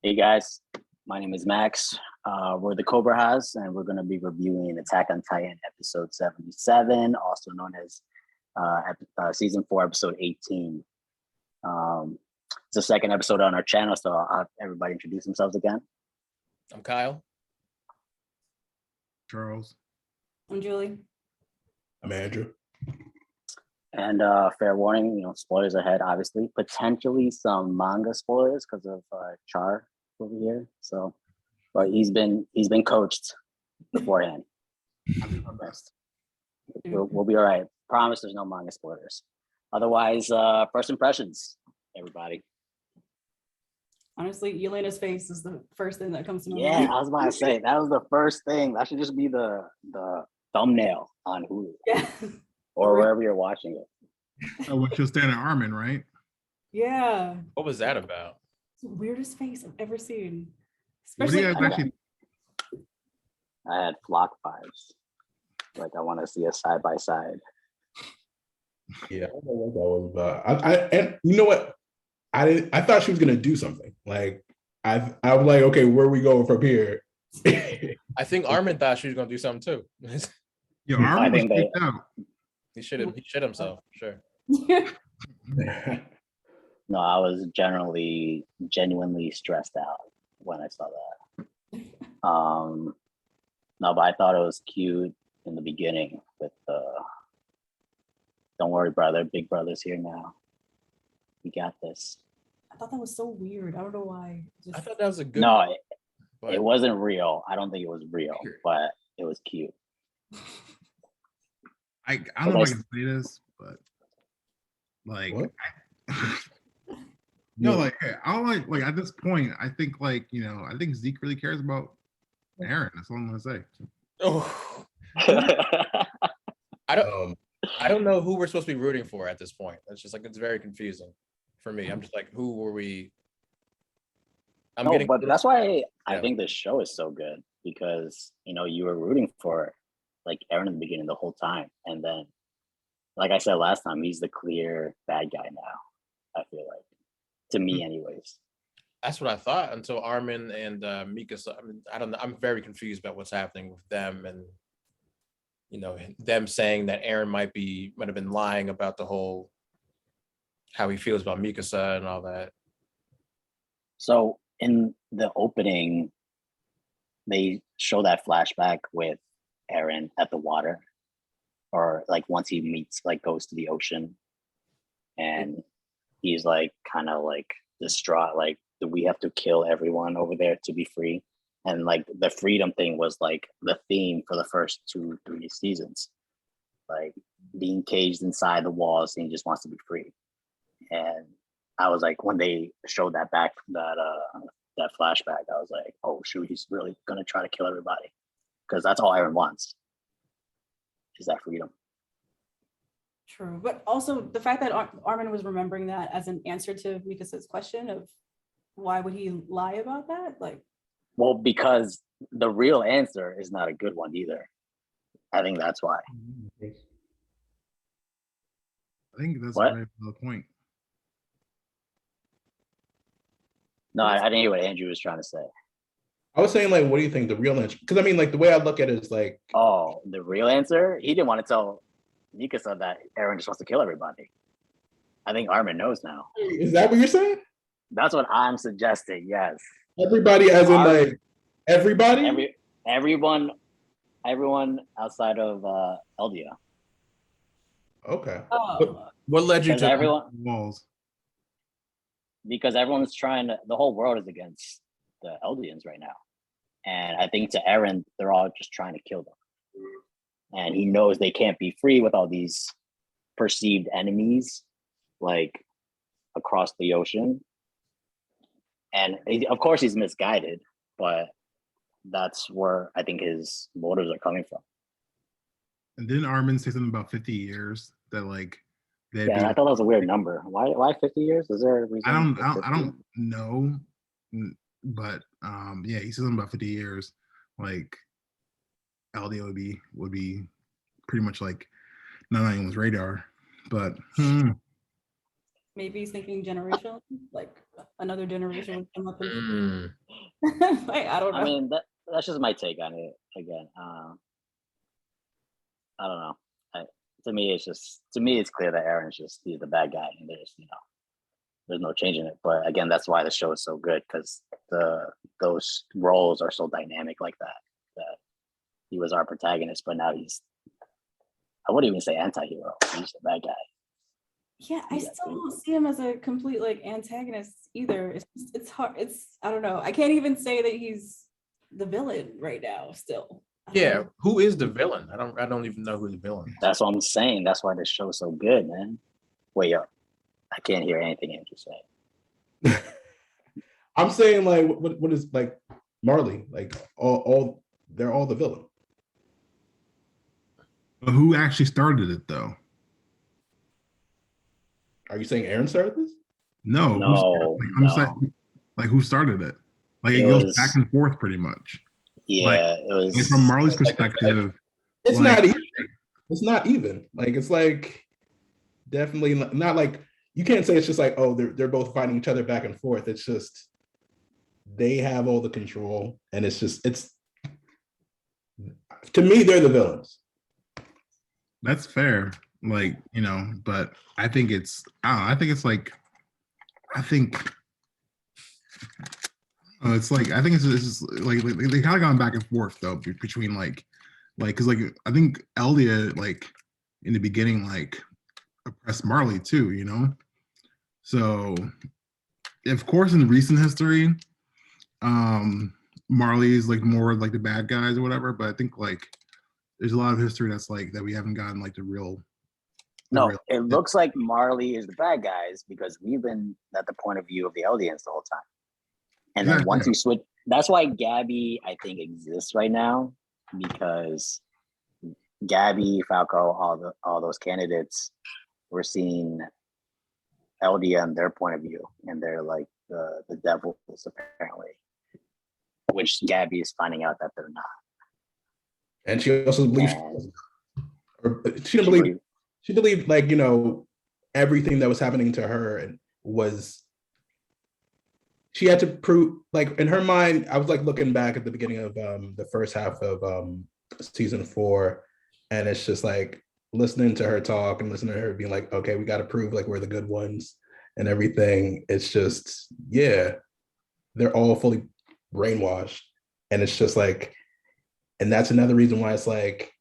Hey guys, my name is Max. We're the Cobra Haas, and we're going to be reviewing Attack on Titan episode 77, also known as season 4, episode 18. It's the second episode on our channel, so I'll have everybody introduce themselves again. I'm Kyle. Charles. I'm Julie. I'm Andrew. And fair warning, spoilers ahead, obviously. Potentially some manga spoilers because of Char over here. So, but he's been coached beforehand. I'll do my best. We'll be all right. Promise there's no manga spoilers. Otherwise, first impressions, everybody. Honestly, Yelena's face is the first thing that comes to my Yeah, mind. I was about to say that was the first thing. That should just be the thumbnail on Hulu Yeah. or wherever you're watching it. Oh, what you'll stand at Armin, right? Yeah. What was that about? It's the weirdest face I've ever seen. What do you Especially guys actually? I had flock vibes. Like I want to see a side by side. Yeah, I don't know what that was about. And you know what? I thought she was gonna do something. Like I was like, okay, where are we going from here? I think Armin thought she was gonna do something too. Yo, I Armin was think they- freaked out. he shit himself, sure. No, I was genuinely stressed out when I saw that. No, but I thought it was cute in the beginning with don't worry, brother, big brother's here now. We got this. I thought that was so weird. I don't know why. I thought that was a good. No, but it wasn't real. I don't think it was real, but it was cute. I don't know if I can say this, but like, What? no, like, hey, I don't like at this point. I think I think Zeke really cares about Aaron. That's all I'm gonna say. Oh, I don't know who we're supposed to be rooting for at this point. It's just like it's very confusing for me. I'm just like, who were we? But that's why I Yeah. think this show is so good because you were rooting for like Aaron in the beginning the whole time, and then, like I said last time, he's the clear bad guy now. I feel like, to me, anyways. That's what I thought until Armin and Mika. I mean, I don't know. I'm very confused about what's happening with them, and them saying that Aaron might have been lying about the whole how he feels about Mikasa and all that. So in the opening, they show that flashback with Aaron at the water, or like once he goes to the ocean, and he's like kind of like distraught, like, do we have to kill everyone over there to be free? And like the freedom thing was like the theme for the first 2-3 seasons, like being caged inside the walls and he just wants to be free. And I was like, when they showed that that flashback, I was like, oh shoot, he's really gonna try to kill everybody, because that's all Aaron wants, is that freedom. True. But also the fact that Armin was remembering that as an answer to Mikasa's question of why would he lie about that? Like, Well, because the real answer is not a good one either. I think that's why. I think that's What? a very valid point. No, I didn't hear what Andrew was trying to say. I was saying, like, what do you think the real answer? Because I mean, like, the way I look at it is like, Oh, the real answer? He didn't want to tell Mikasa that Aaron just wants to kill everybody. I think Armin knows now. is that what you're saying? That's what I'm suggesting, yes. Everybody, as in like everybody. Everyone outside of Eldia. Okay. oh, What led you Because to Walls. everyone's trying to, the whole world is against the Eldians right now. And I think to Aaron, they're all just trying to kill them. And he knows they can't be free with all these perceived enemies, like across the ocean. And of course he's misguided, but that's where I think his motives are coming from. And didn't Armin say something about 50 years that like they'd Yeah, be? I thought that was a weird number. Why 50 years? Is there a reason? I don't for 50? know, but yeah, he said something about 50 years. Like LD would be pretty much like not on anyone's radar. But maybe he's thinking generational, like another generation would come up and Mm. like, I don't know. I mean, that's just my take on it. Again, I don't know. To me, it's clear that Aaron's he's the bad guy, and there's no changing it. But again, that's why the show is so good, because those roles are so dynamic like that. That he was our protagonist, but now I wouldn't even say anti-hero. He's the bad guy. Yeah, I still don't see him as a complete like antagonist either. It's hard. I don't know. I can't even say that he's the villain right now still. Yeah, who is the villain? I don't even know who the villain is. That's what I'm saying. That's why this show is so good, man. Wait up. I can't hear anything Andrew saying. I'm saying like what is like Marley, like all they're all the villain. But who actually started it though? Are you saying Aaron started this? No, No, I'm saying, like, who started it? Like, it goes back and forth pretty much. Yeah, it was. Like, from Marley's perspective, It's like, not even. It's not even. Like, it's like definitely not like, you can't say it's just like, oh, they're both fighting each other back and forth. It's just they have all the control, and it's to me, they're the villains. that's fair. Like, but I think it's like, I think it's like, I think it's just like they kind of gone back and forth though between like because like I think Eldia like in the beginning like oppressed Marley too, so of course in recent history Marley is like more like the bad guys or whatever, but I think like there's a lot of history that's like that we haven't gotten like the real. It looks like Marley is the bad guys because we've been at the point of view of the Eldians the whole time. And then once you switch, that's why Gabby, I think, exists right now, because Gabby, Falco, all those candidates, we're seeing Eldia and their point of view, and they're like the devils apparently, which Gabby is finding out that they're not. And she also believes, she believed like, everything that was happening to her and she had to prove, like, in her mind, I was like looking back at the beginning of the first half of season 4, and it's just like listening to her talk and listening to her being like, okay, we got to prove like we're the good ones and everything. It's just, yeah, they're all fully brainwashed. And it's just like, and that's another reason why it's like,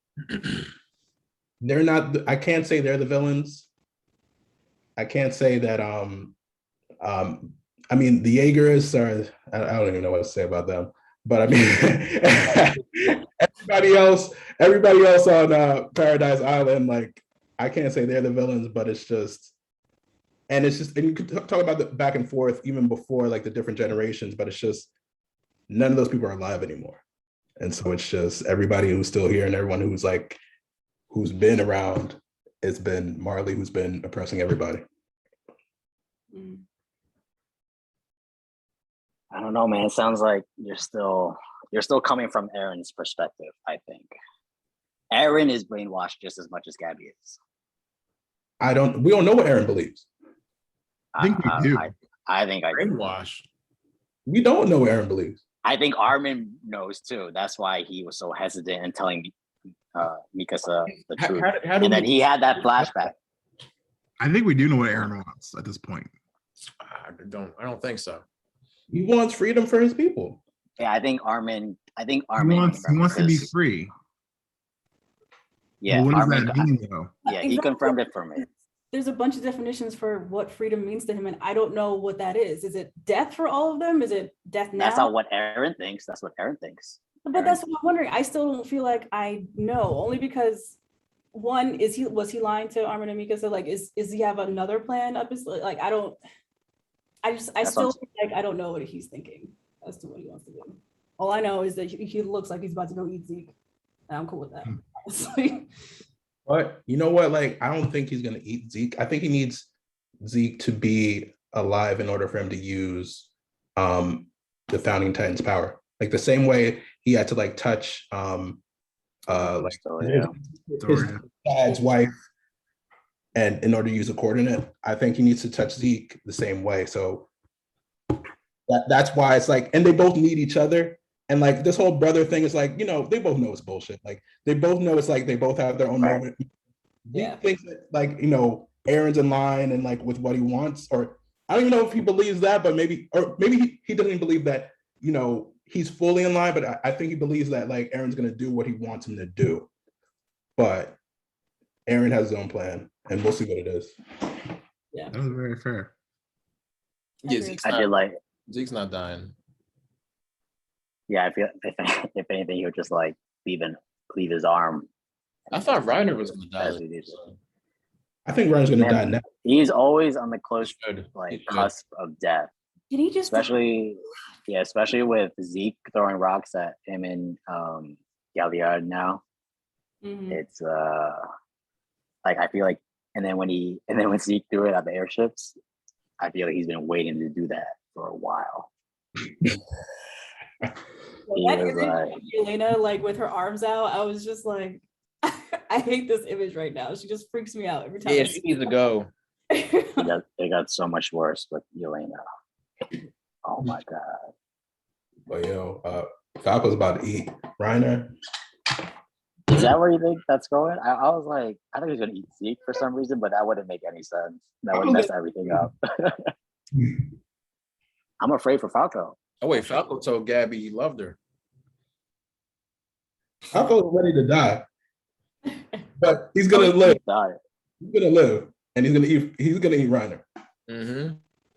they're not, I can't say they're the villains. I can't say that, I mean, the Jaegerists are, I don't even know what to say about them, but I mean, everybody else on Paradise Island, like, I can't say they're the villains, but it's just, and you could talk about the back and forth even before like the different generations, but it's just, none of those people are alive anymore. And so it's just everybody who's still here and everyone who's been around, it's been Marley who's been oppressing everybody. I don't know, man. It sounds like you're still coming from Aaron's perspective, I think. Aaron is brainwashed just as much as Gabby is. We don't know what Aaron believes. I think we do. I think I do. Brainwash. We don't know what Aaron believes. I think Armin knows too. That's why he was so hesitant in telling Mikasa the truth. And then he had that flashback. I think we do know what Aaron wants at this point. I don't think so. He wants freedom for his people. Yeah, I think Armin He wants to be free. Yeah, well, what Armin, does that mean though? yeah, he confirmed it for me. There's a bunch of definitions for what freedom means to him, and I don't know what that is. Is it death for all of them? Is it death now? That's not what Aaron thinks. That's what Aaron thinks. But that's what I'm wondering. I still don't feel like I know, only because one, was he lying to Armin and Mikasa? Like, is he have another plan up his, like, I still feel like I don't know what he's thinking as to what he wants to do. All I know is that he looks like he's about to go eat Zeke, and I'm cool with that, honestly. But you know what? Like, I don't think he's gonna eat Zeke. I think he needs Zeke to be alive in order for him to use the Founding Titan's power. Like the same way he had to like touch his dad's wife, and in order to use a coordinate, I think he needs to touch Zeke the same way. So That's why it's like, and they both need each other. And like this whole brother thing is like, they both know it's bullshit. Like they both know it's like they both have their own Right. moment. Yeah. He thinks that like, Aaron's in line and like with what he wants, or I don't even know if he believes that, but maybe he doesn't even believe that, he's fully in line, but I think he believes that like Aaron's gonna do what he wants him to do. But Aaron has his own plan, and we'll see what it is. Yeah. That was very fair. Yeah, agree. Zeke's I not, did like, Zeke's not dying. yeah, I feel if anything, he would just like cleave his arm. I thought Reiner was gonna die. As he did. I think Ryan's gonna die Man, now. he's always on the He close should. He like should. cusp of death. Can he just Especially with Zeke throwing rocks at him and Galliard now. Mhm. It's like I feel like and then when Zeke threw it at the airships, I feel like he's been waiting to do that for a while. He That was image like, of Elena, like with her arms out, I was just like, I hate this image right now. She just freaks me out every time. Yeah, I she see needs to go. her. it got so much worse with Elena. Oh my god. But Falco's about to eat Reiner. Is that where you think that's going? I was like, I think he's gonna eat Zeke for some reason, but that wouldn't make any sense. That would mess everything up. I'm afraid for Falco. Oh wait, Falco told Gabby he loved her. Falco's ready to die, but he's Oh, gonna he live. died. He's gonna live, and he's gonna eat. He's gonna eat Reiner. Mm-hmm.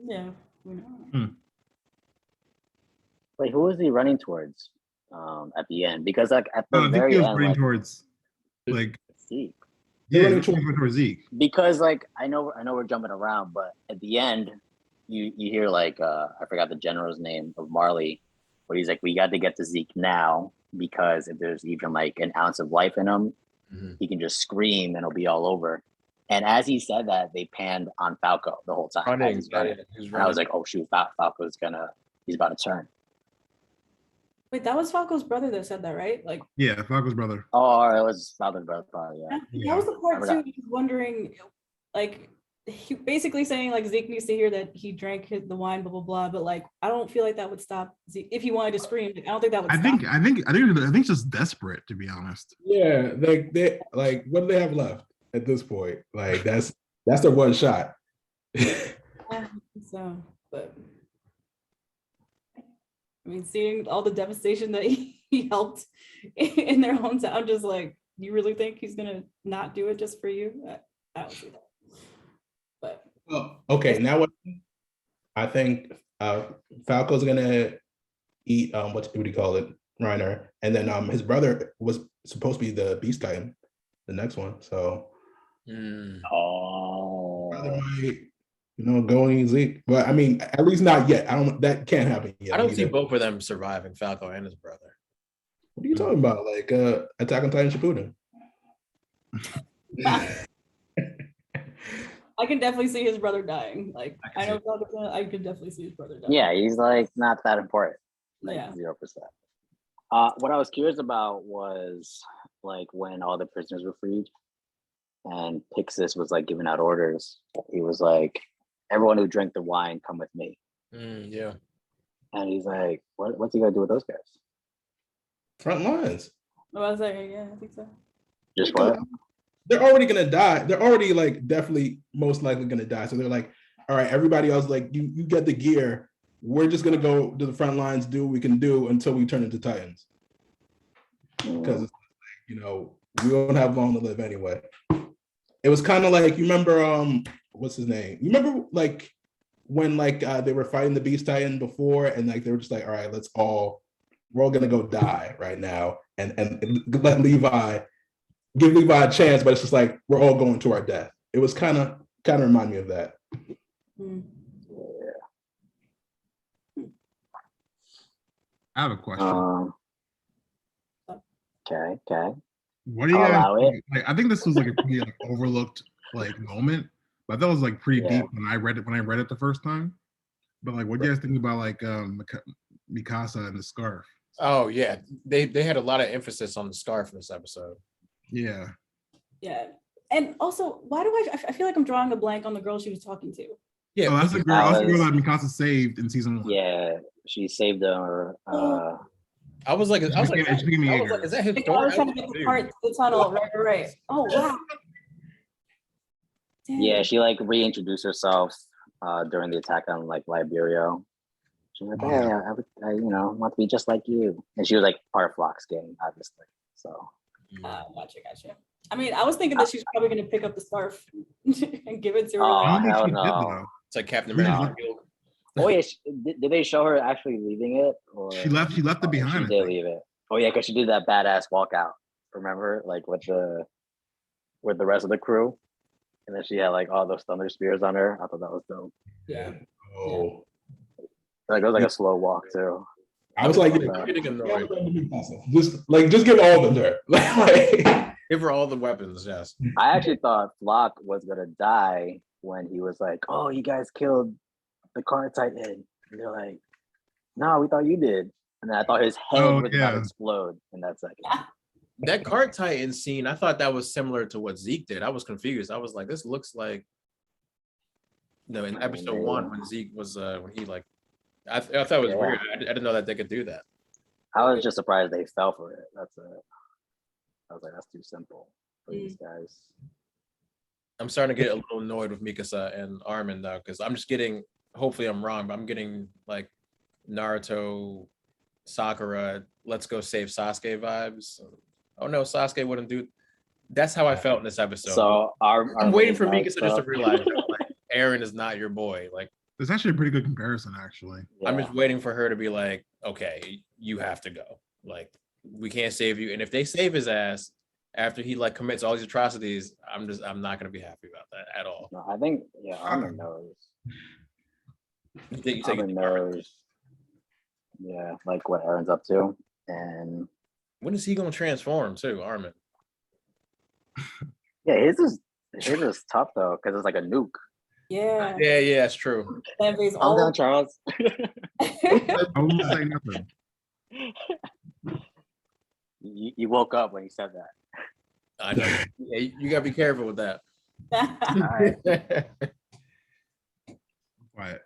Yeah. we know. Wait, who was he running towards at the end? Because like at the I think very he was end, running like towards like Zeke. yeah, running he was running towards Zeke. Because like I know we're jumping around, but at the end, you hear like I forgot the general's name of Marley, where he's like, we got to get to Zeke now because if there's even like an ounce of life in him, he can just scream and it'll be all over. And as he said that, they panned on Falco the whole time. as Running, he's running. he's And I was like, oh shoot, Falco's he's about to turn. Wait, that was Falco's brother that said that, right? Like, Yeah, Falco's brother. Oh, it was Falco's brother, probably, yeah. that was the part I too. forgot. I was wondering, like, he basically saying like Zeke needs to hear that he drank the wine, blah blah blah. But like, I don't feel like that would stop Zeke if he wanted to scream. I don't think that would. I think it's just desperate, to be honest. Yeah, they like, what do they have left at this point? Like that's their one shot. So, but I mean, seeing all the devastation that he helped in their hometown, I'm just like, you really think he's gonna not do it just for you? I don't see that. But Well, okay, now what I think Falco's gonna eat what do you call it, Reiner, and then his brother was supposed to be the Beast Titan, the next one. So Oh. brother might, go and eat Zeke, but I mean, at least not yet. That can't happen yet. I don't see either. both of them surviving, Falco and his brother. What are you talking about? Like Attack on Titan Shippuden. I can definitely see his brother dying. Like, I know I could definitely see his brother dying. Yeah, he's like not that important. Like Yeah. 0%. What I was curious about was like when all the prisoners were freed and Pixis was like giving out orders. He was like, everyone who drank the wine, come with me. Yeah. And he's like, what's he gonna do with those guys? Front lines. I was like, yeah, I think so. Just what? They're already gonna die. They're already like definitely most likely gonna die. So they're like, all right, everybody else, like you get the gear. We're just gonna go to the front lines, do what we can do until we turn into Titans. Because we don't have long to live anyway. It was kind of like, you remember what's his name? You remember like when like they were fighting the Beast Titan before, and like they were just like, all right, we're all gonna go die right now, and let give Levi a chance, but it's just like we're all going to our death. It was kind of remind me of that. I have a question. Okay. What do you I'll guys allow think? Like, I think this was like a pretty like, overlooked like moment, but that was like pretty Yeah. deep when I read it the first time. But like, what do you guys think about like Mikasa and the scarf? Oh yeah, they had a lot of emphasis on the scarf in this episode. Yeah. Yeah. And also, why do I feel like I'm drawing a blank on the girl she was talking to? Yeah, Oh, that's the girl. That That's the girl was- that Mikasa saved in season 1. Yeah, she saved her. I was like, She became a Jaeger. is that his Like, I was story? trying to get the part to the tunnel. Right. Oh wow. Yeah, Dang. she like reintroduced herself during the attack on like Liberia. She was like, "Hey, I want to be just like you," and she was like part of Flock's gang, obviously. So Gotcha. I mean, I was thinking that she's probably gonna pick up the scarf and give it to her. Oh, I don't think hell she did, no. though. It's like Captain Yeah. America. Oh yeah, did they show her actually leaving it? Or She left it Oh, behind. She I did think. leave it. Oh yeah, because she did that badass walkout. Remember, like with the rest of the crew, and then she had like all those thunder spears on her. I thought that was dope. Yeah. Oh, Like it was like a slow walk too. I was like, I'm getting annoyed. just give all of them to her. Like, Give her all the weapons, yes. I actually thought Flock was gonna die when he was like, "Oh, you guys killed the car titan," and they're like, "No, we thought you did." And then I thought his head Oh, was about to yeah. explode in that second. That cart titan scene, I thought that was similar to what Zeke did. I was confused. I was like, this looks like, in episode 1 when Zeke was when he like, I thought it was Yeah. weird. I didn't know that they could do that. I was just surprised they fell for it. I was like, that's too simple for these guys. I'm starting to get a little annoyed with Mikasa and Armin though, because I'm just getting. Hopefully, I'm wrong, but I'm getting like Naruto, Sakura, let's go save Sasuke vibes. Oh no, Sasuke wouldn't do. That's how I felt in this episode. So I'm waiting for main Mikasa just stuff- to realize that, like, Aaron is not your boy. Like, It's actually a pretty good comparison, actually. I'm Yeah. just waiting for her to be like, okay, you have to go. Like, we can't save you. And if they save his ass after he like commits all these atrocities, I'm not gonna be happy about that at all. No, I think Armin knows. You think Armin knows. Yeah, like what Aaron's up to, and when is he gonna transform too, Armin? yeah, his is tough though because it's like a nuke. Yeah. Yeah, it's true. That means Calm all down, Charles. I won't say nothing. You woke up when you said that. I know. Yeah, you gotta be careful with that. Alright. Quiet.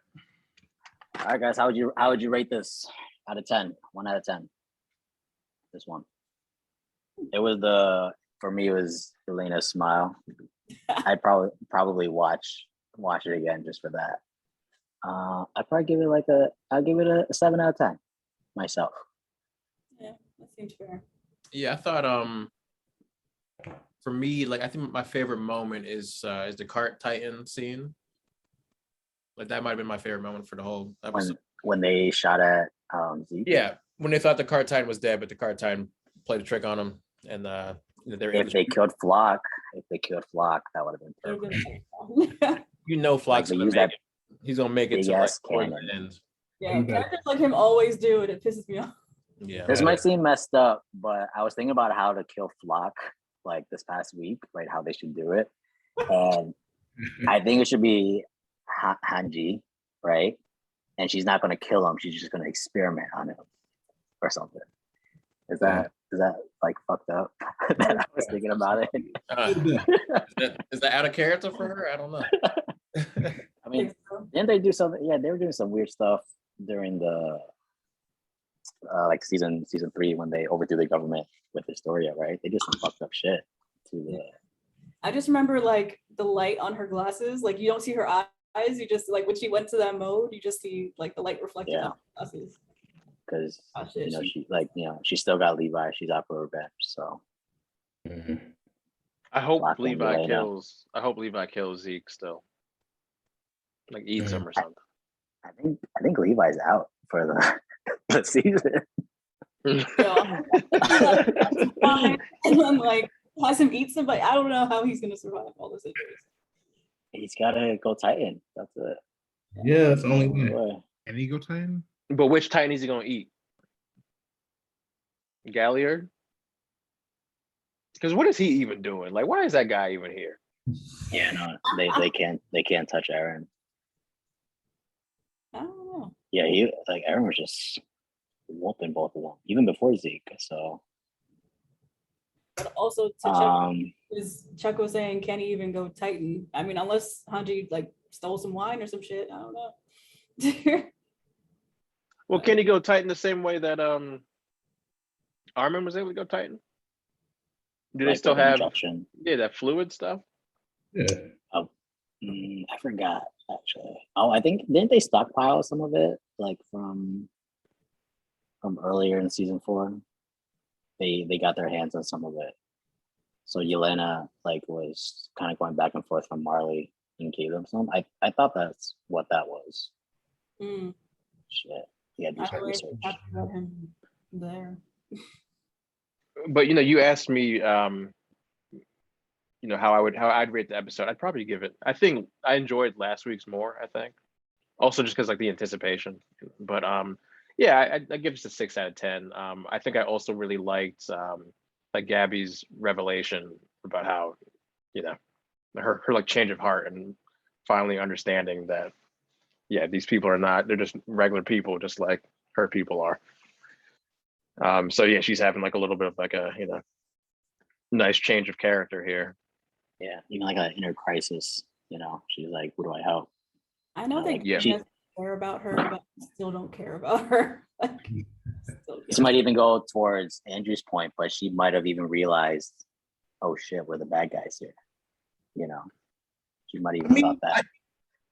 All right, guys, how would you rate this out of 10? 1 out of 10. This one. It was for me it was Elena's smile. I'd probably watch it again just for that. I'd probably give it I'll give it a 7 out of 10 myself. Yeah, that seems fair. Yeah, I thought for me, like I think my favorite moment is the cart titan scene. Like that might have been my favorite moment for the whole episode. When they shot at Zeke. Yeah, when they thought the cart titan was dead, but the cart titan played a trick on him, and they're If they killed Flock, that would have been perfect. Flock's they gonna use make that it. He's gonna make it big to like ass towards cannon. the end. Yeah, characters like him always do it. It pisses me off. Yeah, This might seem messed up, but I was thinking about how to kill Flock like this past week, right? How they should do it. And I think it should be Hanji, right? And she's not going to kill him. She's just going to experiment on him or something. Is that like fucked up? That I was thinking about it. Is that out of character for her? I don't know. I mean, didn't they do something? Yeah, they were doing some weird stuff during the like season 3 when they overthrew the government with Historia, right? They did some fucked up shit to the. I just remember like the light on her glasses. Like you don't see her eyes. You just like when she went to that mode, you just see like the light reflecting on her glasses. Because shit, she still got Levi. She's out for revenge. So I hope Lock in Levi Elena. kills. I hope Levi kills Zeke still. Like eats him or something. I think Levi's out for the season. Yeah. And then like has him eat somebody. I don't know how he's gonna survive all this injuries. He's gotta go Titan. That's it. yeah, that's the only way. Way. An Ego Titan? But which Titan is he gonna eat? Galliard? Because what is he even doing? Like, why is that guy even here? Yeah, no, they can't touch Aaron. I don't know. Yeah, Aaron was just whooping both of them even before Zeke. So But also to check is Chuck was saying, can he even go Titan? I mean, unless Hanji like stole some wine or some shit. I don't know. Well, can he go Titan the same way that Armin was able to go Titan? Do they Like still with have injection. that fluid stuff? Yeah. I forgot actually. Oh, I think didn't they stockpile some of it like from earlier in season 4? They got their hands on some of it. So Yelena like was kind of going back and forth from Marley and gave them some. I thought that's what that was. Mm, Shit. Yeah, do I some already research. talked about him there. But you asked me how I'd rate the episode. I'd probably give it. I think I enjoyed last week's more. I think also just because like the anticipation. But yeah, I give it a 6 out of 10. I think I also really liked like Gabby's revelation about how her like change of heart and finally understanding that these people are not, they're just regular people just like her people are. So yeah, she's having like a little bit of like a nice change of character here. Yeah, even like an inner crisis. She's like, "Who do I help?" I know they Yeah. care about her, but I still don't care about her. Like, still This might even go towards Andrew's point, but she might have even realized, "Oh shit, we're the bad guys here." She might even thought that.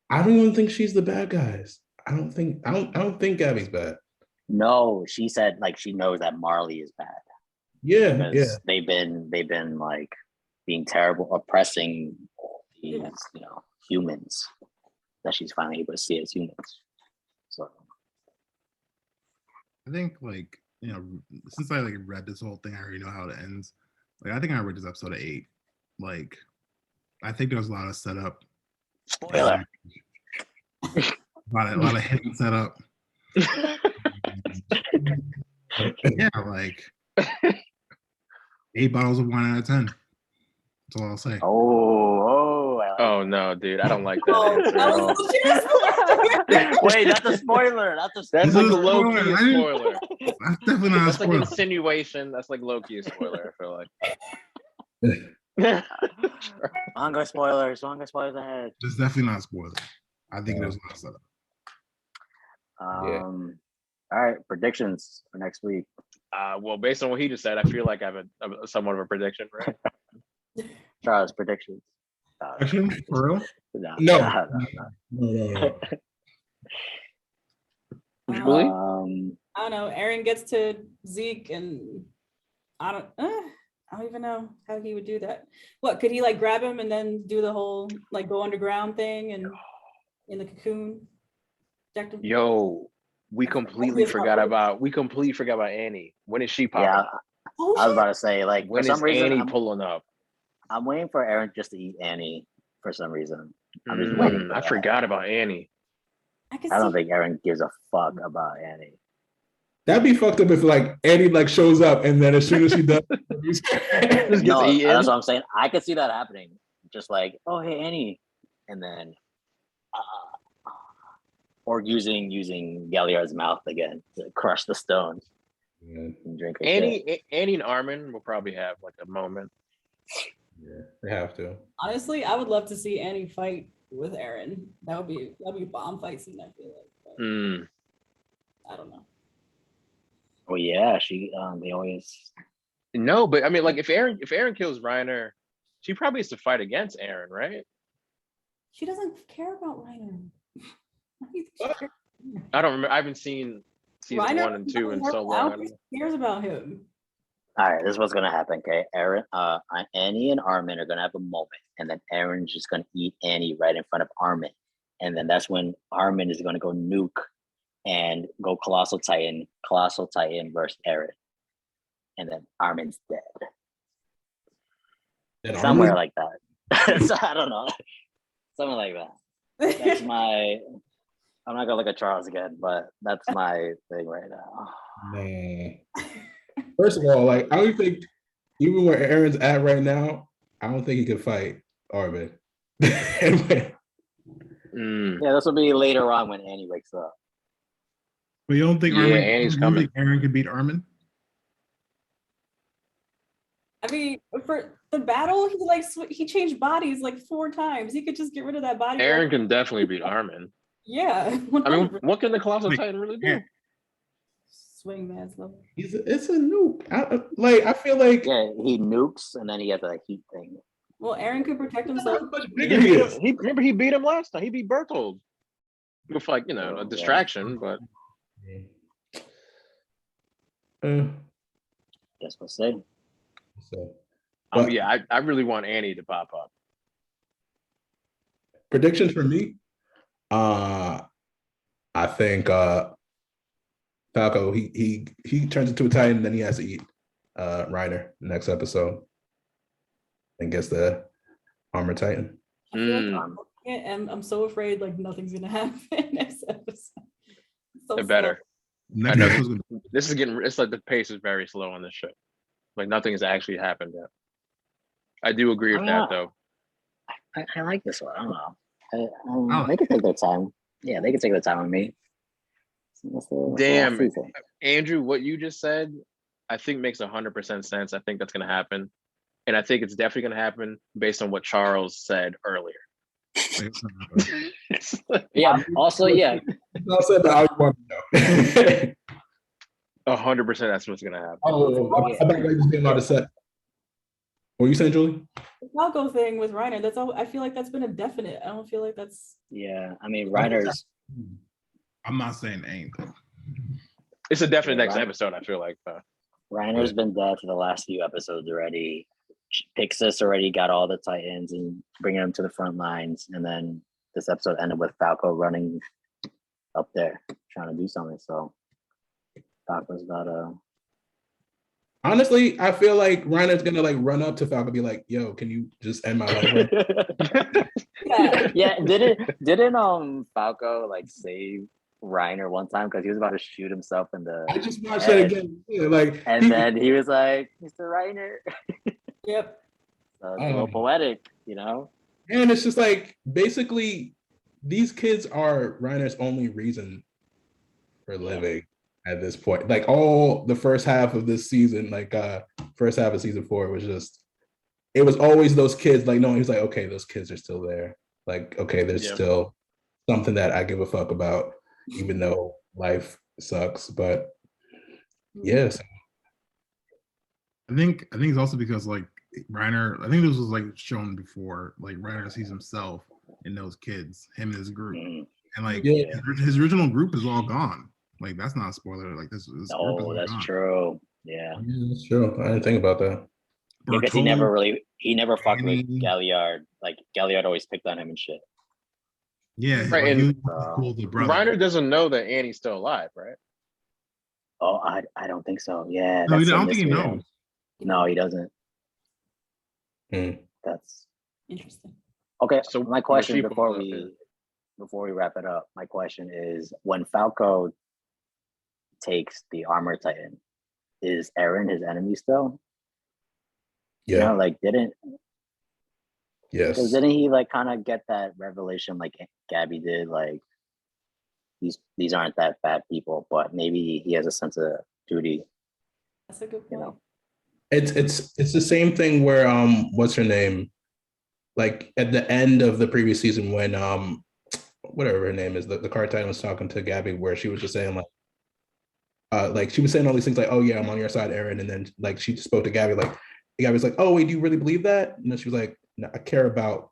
I don't even think she's the bad guys. I don't think Gabby's bad. No, she said like she knows that Marley is bad. Yeah, Because they've been like being terrible, oppressing these humans that she's finally able to see as humans. So I think like since I like read this whole thing, I already know how it ends. Like I think I read this episode at 8. Like I think there was a lot of setup. spoiler. A lot of hidden setup. Yeah, like 8 bottles of wine out of 10. That's all I'll say. Oh no, dude, I don't like that answer at all. Wait, that's a spoiler. That's like a a low spoiler. key I didn't- spoiler. That's definitely not a That's like spoiler. insinuation. That's like low key spoiler. I feel like. Manga spoilers ahead. It's definitely not a spoiler. I think there's a lot of setup. All right, predictions for next week. Well, based on what he just said, I feel like I have a somewhat of a prediction, right? Charles, predictions. Action for real? No. No. Julie? I don't know. Aaron gets to Zeke, and I don't even know how he would do that. What could he like grab him and then do the whole like go underground thing and in the cocoon? Yo, we completely forgot about Annie. When is she popping? Yeah, up? I was about to say like When for some is reason Annie pulling up? I'm waiting for Aaron just to eat Annie for some reason. I'm just waiting. I forgot about Annie. I don't think Aaron gives a fuck about Annie. That'd be fucked up if like Annie like shows up and then as soon as she does, Just gets No, eaten. that's what I'm saying. I could see that happening. Just like, oh hey Annie, and then or using Galliard's mouth again to crush the stone and drink Annie and Armin will probably have like a moment. Yeah, they have to. Honestly, I would love to see Annie fight with Aaron. That'd be a bomb fight scene, I feel like. But I don't know. Oh yeah, she they always No, but I mean, like if Aaron kills Reiner, she probably has to fight against Aaron, right? She doesn't care about Reiner. I don't remember. I haven't seen season Reiner 1 and 2 in so I long. don't think she cares about him. all right, this is what's gonna happen, okay? Annie and Armin are gonna have a moment, and then Aaron's just gonna eat Annie right in front of Armin. And then that's when Armin is gonna go nuke and go Colossal Titan versus Aaron. And then Armin's dead. Somewhere like that. So I don't know. Something like that. That's my I'm not gonna look at Charles again, but that's my thing right now. Man. First of all, like I don't think even where Aaron's at right now, I don't think he could fight Armin. Yeah, this will be later on when Annie wakes up. But you don't think Yeah, Annie's coming. Aaron could beat Armin? I mean, for the battle, he changed bodies like 4 times. He could just get rid of that body. Aaron can definitely beat Armin. Yeah, I mean, 100%. what can the Colossal Like, Titan really do? yeah. Swing man's level. It's a nuke. I feel like Yeah, he nukes and then he has a heat thing. Well, Aaron could protect how himself. much He bigger he beat is. him, remember he beat him last time. He beat Berthold with like a Yeah. distraction, but Guess we'll see. So, but yeah, I really want Annie to pop up. predictions for me. I think Falco he turns into a Titan, then he has to eat Reiner next episode and gets the armor Titan. I feel Mm. like and I'm so afraid like nothing's gonna happen next episode. So It better. Next I know. episode's gonna- This is it's like the pace is very slow on this show. Like nothing has actually happened yet. I do agree with that though. I like this one. I don't know. I like They can take their time. Yeah, they can take their time with me. It's the Damn. last season. Andrew, what you just said, I think makes 100% sense. I think that's going to happen. And I think it's definitely going to happen based on what Charles said earlier. Yeah. Also, yeah. I said that I want to know. 100% that's what's going to happen. I bet like just being allowed to set. What were you saying, Julie? The Falco thing with Reiner, that's all. I feel like that's been a definite. I don't feel like that's. Yeah. I mean, Reiner's. I'm not saying anything. It's a definite next Right. episode, I feel like. Reiner's been dead for the last few episodes already. Pixis already got all the Titans and bringing them to the front lines, and then this episode ended with Falco running up there trying to do something. So Falco's got a. Honestly, I feel like Reiner's gonna like run up to Falco and be like, "Yo, can you just end my life?" Right? Yeah. Yeah, didn't Falco like save Reiner one time because he was about to shoot himself in the I just watched that again. Yeah, like, and then he was like, Mr. Reiner. Yep. So it's a little poetic, you know? and it's just like basically these kids are Reiner's only reason for living at this point. Like all the first half of this season, like first half of season 4 was just it was always those kids, like no, he was like, okay, those kids are still there. Like, okay, there's still something that I give a fuck about, even though life sucks. But yes. I think it's also because like Reiner, I think this was like shown before, like Reiner sees himself in those kids, him and his group. Mhm. And like Yeah. his original group is all gone. Like that's not a spoiler. Like this group is Oh, all that's gone. true. Yeah. That's true. I didn't think about that. Because Bertolli, he never fucked with Annie. Galliard. Like Galliard always picked on him and shit. yeah, Right, like, and he was cool with the brother. Reiner doesn't know that Annie's still alive, right? Oh, I don't think so. Yeah. No, I that's a don't think he mystery. knows. No, he doesn't. Hmm. That's Interesting. okay. So So my question Rashid before was up we wrap it up, my question is when Falco takes the armor titan, is Eren his enemy still? Yeah. You know, like didn't Yes. he like kind of get that revelation like Gabby did, like these aren't that bad people, but maybe he has a sense of duty, That's a good you point. know. It's the same thing where what's her name? Like at the end of the previous season when whatever her name is, the card titan was talking to Gabby where she was just saying like she was saying all these things like, oh yeah, I'm on your side, Eren, and then like she spoke to Gabby like Gabby's like, oh wait, do you really believe that? And then she was like, no, I care about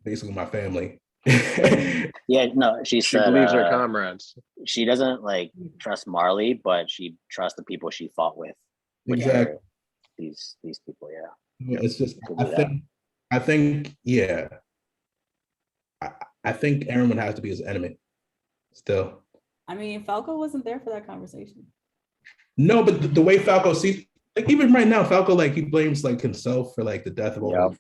basically my family. Yeah, no, she She said believes her comrades. she doesn't like trust Marley, but she trusts the people she fought with. Which Exactly. are these people, yeah. It's just Could do that. I think yeah. I think Eren would have to be his enemy still. I mean, Falco wasn't there for that conversation. No, but the way Falco sees, like even right now, Falco like he blames like himself for like the death of all. Yep.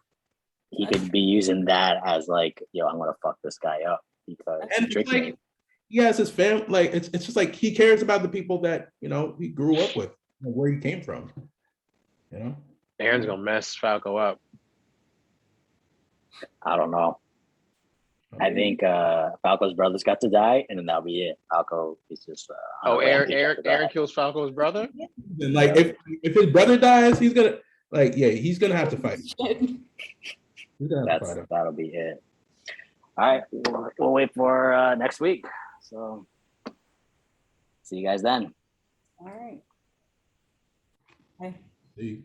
He could be using that as like, yo, I'm gonna fuck this guy up because And he tricked like me. he has his family, like it's just like he cares about the people that you know he grew up with, and where he came from. You know, Aaron's gonna mess Falco up. I don't know. I think Falco's brothers got to die, and then that'll be it. Falco is just Oh, on a rampage Aaron after that. kills Falco's brother? and like if his brother dies, he's gonna Like, yeah, he's gonna have to fight him. He's gonna have to fight him. That'll be it. All right, we'll wait for next week. So see you guys then. All right. Bye. See?